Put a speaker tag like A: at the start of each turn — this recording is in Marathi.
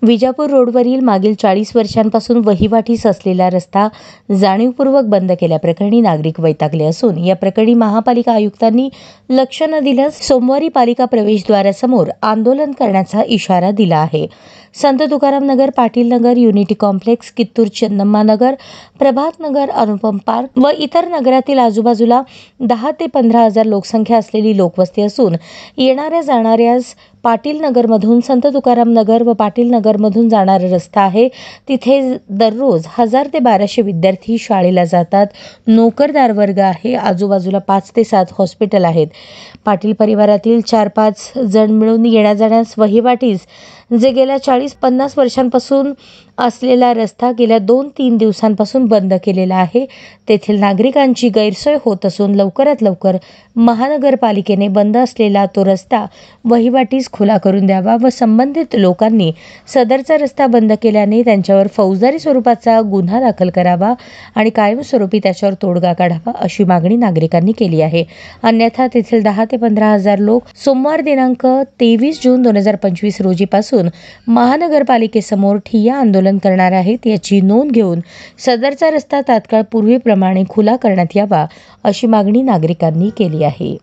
A: विजापूर रोडवरील मागील 40 वर्षांपासून वहिवाटीस असलेला रस्ता जाणीवपूर्वक बंद केल्याप्रकरणी नागरिक वैतागले असून या प्रकरणी महापालिका आयुक्तांनी लक्ष न दिल्यास सोमवारी पालिका प्रवेशद्वारासमोर आंदोलन करण्याचा इशारा दिला आहे। संत तुकाराम नगर, पाटील नगर, युनिटी कॉम्प्लेक्स, कित्तूर चन्नम्मा नगर, प्रभात नगर, अनुपम पार्क व इतर नगरातील आजूबाजूला 10 ते 15 हजार लोकसंख्या असलेली लोकवस्ती असून येणाऱ्या जाणाऱ्यास पाटील नगरमधून संत तुकाराम नगर व पाटील नगरमधून जाणारा रस्ता आहे। तिथे दररोज 1000 ते 1200 विद्यार्थी शाळेला जातात। नोकरदार वर्ग आहे। आजूबाजूला 5 ते 7 हॉस्पिटल आहेत। पाटील परिवारातील 4-5 जण मिळून येण्या जाण्यास वहिवाटीस जे गेल्या 40-50 वर्षांपासून असलेला रस्ता गेल्या 2-3 दिवसांपासून बंद केलेला आहे। तेथील नागरिकांची गैरसोय होत असून लवकरात लवकर महानगरपालिकेने बंद असलेला तो रस्ता वहिवाटीस खुला करून द्यावा व संबंधित लोकांनी सदरचा रस्ता बंद केल्याने त्यांच्यावर फौजदारी स्वरूपाचा गुन्हा दाखल करावा आणि कायमस्वरूपी त्याच्यावर तोडगा काढावा अशी मागणी नागरिकांनी केली आहे। अन्यथा तेथील 10 ते 15 हजार लोक सोमवार दिनांक 23 जून 2025 रोजीपासून महानगरपालिकेसमोर ठिय्या आंदोलन करणार आहेत। याची नोंद घेऊन सदरचा रस्ता तात्काळ पूर्वीप्रमाणे खुला करण्यात यावा अशी मागणी नागरिकांनी केली आहे।